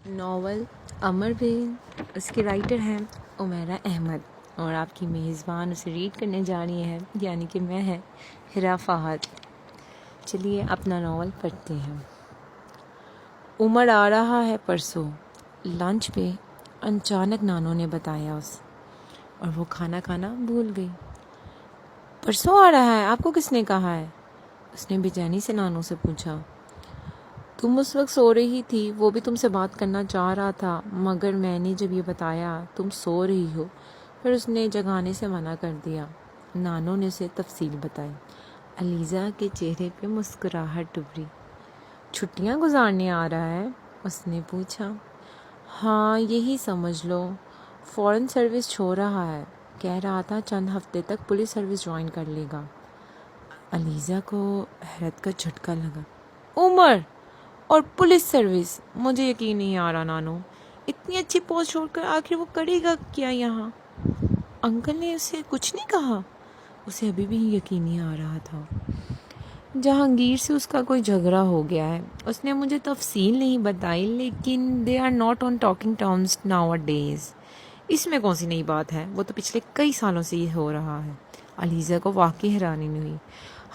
Novel امر بین، اس کے writer ہیں عمیرہ احمد، اور آپ کی میزبان اسے ریڈ کرنے جا رہی ہے، یعنی کہ میں ہے ہرا فہد۔ چلیے اپنا ناول پڑھتے ہیں۔ عمر آ رہا ہے پرسوں لنچ پہ، اچانک نانو نے بتایا اور وہ کھانا کھانا بھول گئی۔ پرسوں آ رہا ہے؟ آپ کو کس نے کہا ہے؟ اس نے بے چینی سے نانو سے پوچھا۔ تم اس وقت سو رہی تھی، وہ بھی تم سے بات کرنا چاہ رہا تھا، مگر میں نے جب یہ بتایا تم سو رہی ہو، پھر اس نے جگانے سے منع کر دیا۔ نانو نے اسے تفصیل بتائی۔ علیزہ کے چہرے پہ مسکراہٹ ابھری۔ چھٹیاں گزارنے آ رہا ہے؟ اس نے پوچھا۔ ہاں یہی سمجھ لو، فورن سروس چھوڑ رہا ہے، کہہ رہا تھا چند ہفتے تک پولیس سروس جوائن کر لے گا۔ علیزہ کو حیرت کا جھٹکا لگا۔ عمر اور پولیس سروس؟ مجھے یقین نہیں آ رہا نانو، اتنی اچھی پوسٹ چھوڑ کر آخر وہ کرے گا کیا یہاں؟ انکل نے اسے کچھ نہیں کہا؟ اسے ابھی بھی یقین نہیں آ رہا تھا۔ جہانگیر سے اس کا کوئی جھگڑا ہو گیا ہے، اس نے مجھے تفصیل نہیں بتائی، لیکن they are not on talking terms nowadays. اس میں کون سی نئی بات ہے، وہ تو پچھلے کئی سالوں سے یہ ہو رہا ہے۔ علیزہ کو واقعی حیرانی نہیں ہوئی۔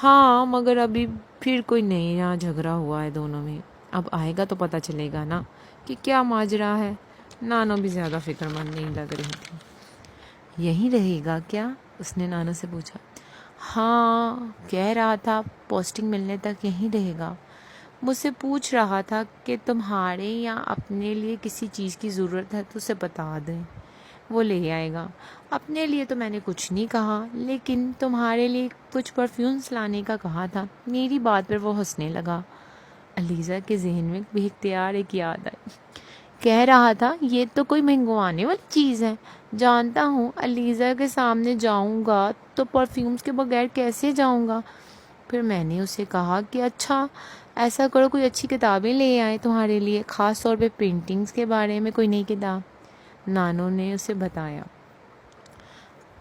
ہاں مگر ابھی پھر کوئی نیا جھگڑا ہوا ہے دونوں میں، اب آئے گا تو پتہ چلے گا نا کہ کیا ماجرا ہے۔ نانو بھی زیادہ فکر مند نہیں لگ رہی تھی۔ یہیں رہے گا کیا؟ اس نے نانو سے پوچھا۔ ہاں کہہ رہا تھا پوسٹنگ ملنے تک یہیں رہے گا۔ مجھ سے پوچھ رہا تھا کہ تمہارے یا اپنے لیے کسی چیز کی ضرورت ہے تو اسے بتا دیں، وہ لے آئے گا۔ اپنے لیے تو میں نے کچھ نہیں کہا، لیکن تمہارے لیے کچھ پرفیومز لانے کا کہا تھا۔ میری بات پر وہ ہنسنے لگا۔ علیزہ کے ذہن میں بے اختیار ایک یاد آئی۔ کہہ رہا تھا یہ تو کوئی منگوانے والی چیز ہے، جانتا ہوں علیزہ کے سامنے جاؤں گا تو پرفیومز کے بغیر کیسے جاؤں گا۔ پھر میں نے اسے کہا کہ اچھا ایسا کرو کوئی اچھی کتابیں لے آئے تمہارے لیے، خاص طور پہ پینٹنگز کے بارے میں کوئی نئی کتاب۔ نانو نے اسے بتایا۔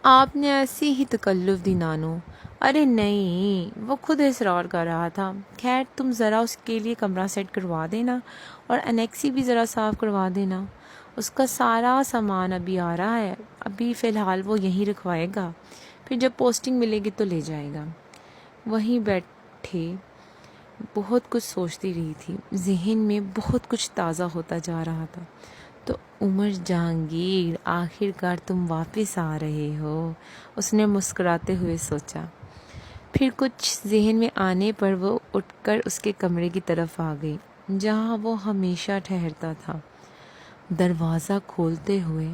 آپ نے ایسی ہی تکلف دی نانو۔ ارے نہیں، وہ خود اصرار کر رہا تھا۔ خیر تم ذرا اس کے لیے کمرہ سیٹ کروا دینا اور انیکسی بھی ذرا صاف کروا دینا۔ اس کا سارا سامان ابھی آ رہا ہے، ابھی فی الحال وہ یہیں رکھوائے گا، پھر جب پوسٹنگ ملے گی تو لے جائے گا۔ وہیں بیٹھے بہت کچھ سوچتی رہی تھی، ذہن میں بہت کچھ تازہ ہوتا جا رہا تھا۔ تو عمر جہانگیر آخر کار تم واپس آ رہے ہو، اس نے مسکراتے ہوئے سوچا۔ پھر کچھ ذہن میں آنے پر وہ اٹھ کر اس کے کمرے کی طرف آ گئی جہاں وہ ہمیشہ ٹھہرتا تھا۔ دروازہ کھولتے ہوئے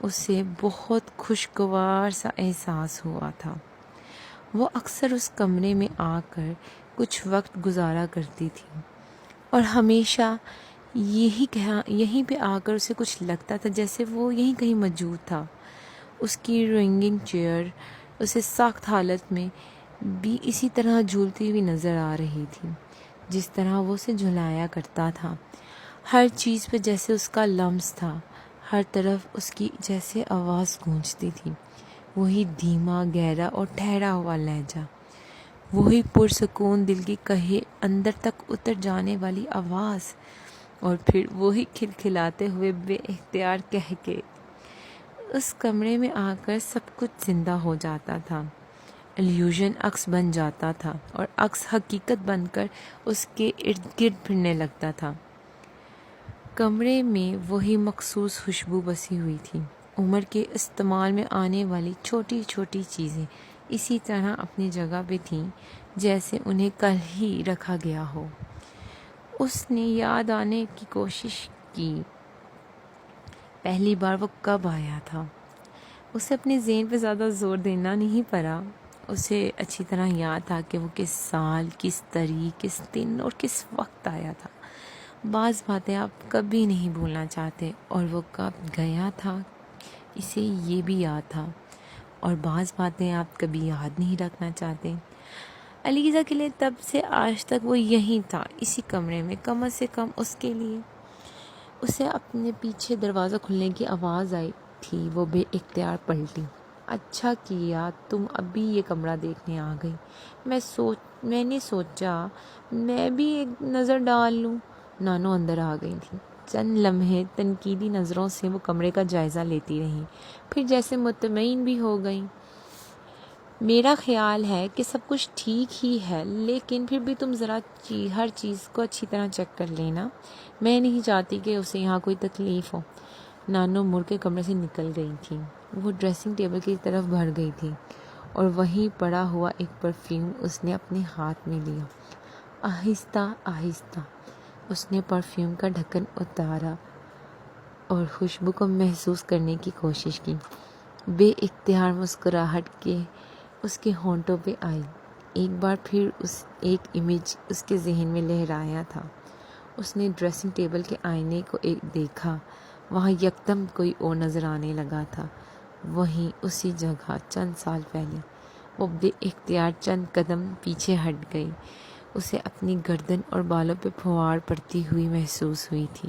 اسے بہت خوشگوار سا احساس ہوا تھا۔ وہ اکثر اس کمرے میں آ کر کچھ وقت گزارا کرتی تھی، اور ہمیشہ یہیں پہ آ کر اسے کچھ لگتا تھا جیسے وہ یہیں کہیں موجود تھا۔ اس کی رنگنگ چیئر اسے سخت حالت میں بھی اسی طرح جھولتی ہوئی نظر آ رہی تھی جس طرح وہ اسے جھلایا کرتا تھا۔ ہر چیز پہ جیسے اس کا لمس تھا، ہر طرف اس کی جیسے آواز گونجتی تھی، وہی دھیما گہرا اور ٹھہرا ہوا لہجہ، وہی پرسکون دل کی کہے اندر تک اتر جانے والی آواز، اور پھر وہی کھلکھلاتے ہوئے بے اختیار کہہ کے۔ اس کمرے میں آ کر سب کچھ زندہ ہو جاتا تھا، ایلیوژن عکس بن جاتا تھا اور عکس حقیقت بن کر اس کے ارد گرد پھرنے لگتا تھا۔ کمرے میں وہی مخصوص خوشبو بسی ہوئی تھی۔ عمر کے استعمال میں آنے والی چھوٹی چھوٹی چیزیں اسی طرح اپنی جگہ پہ تھیں جیسے انہیں کل ہی رکھا گیا ہو۔ اس نے یاد آنے کی کوشش کی پہلی بار وہ کب آیا تھا۔ اسے اپنے ذہن پہ زیادہ زور دینا نہیں پڑا، اسے اچھی طرح یاد تھا کہ وہ کس سال، کس تاریخ، کس دن اور کس وقت آیا تھا۔ بعض باتیں آپ کبھی نہیں بھولنا چاہتے، اور وہ کب گیا تھا اسے یہ بھی یاد تھا، اور بعض باتیں آپ کبھی یاد نہیں رکھنا چاہتے۔ علیزہ کے لیے تب سے آج تک وہ یہیں تھا، اسی کمرے میں، کم از کم اس کے لیے۔ اسے اپنے پیچھے دروازہ کھلنے کی آواز آئی تھی، وہ بے اختیار پلٹی۔ اچھا کیا تم ابھی یہ کمرہ دیکھنے آ گئی، میں نے سوچا میں بھی ایک نظر ڈال لوں۔ نانو اندر آ گئی تھی۔ چند لمحے تنقیدی نظروں سے وہ کمرے کا جائزہ لیتی رہیں، پھر جیسے مطمئن بھی ہو گئیں۔ میرا خیال ہے کہ سب کچھ ٹھیک ہی ہے، لیکن پھر بھی تم ذرا ہر چیز کو اچھی طرح چیک کر لینا، میں نہیں چاہتی کہ اسے یہاں کوئی تکلیف ہو۔ نانو مڑ کے کمرے سے نکل گئی تھیں۔ وہ ڈریسنگ ٹیبل کی طرف بڑھ گئی تھی اور وہیں پڑا ہوا ایک پرفیوم اس نے اپنے ہاتھ میں لیا۔ آہستہ آہستہ اس نے پرفیوم کا ڈھکن اتارا اور خوشبو کو محسوس کرنے کی کوشش کی۔ بے اختیار مسکراہٹ کے اس کے ہونٹوں پہ آئی۔ ایک بار پھر ایک امیج اس کے ذہن میں لہرایا تھا۔ اس نے ڈریسنگ ٹیبل کے آئینے کو دیکھا، وہاں یکدم کوئی اور نظر آنے لگا تھا، وہیں اسی جگہ چند سال پہلے۔ وہ بے اختیار چند قدم پیچھے ہٹ گئی۔ اسے اپنی گردن اور بالوں پہ پھوار پڑتی ہوئی محسوس ہوئی تھی۔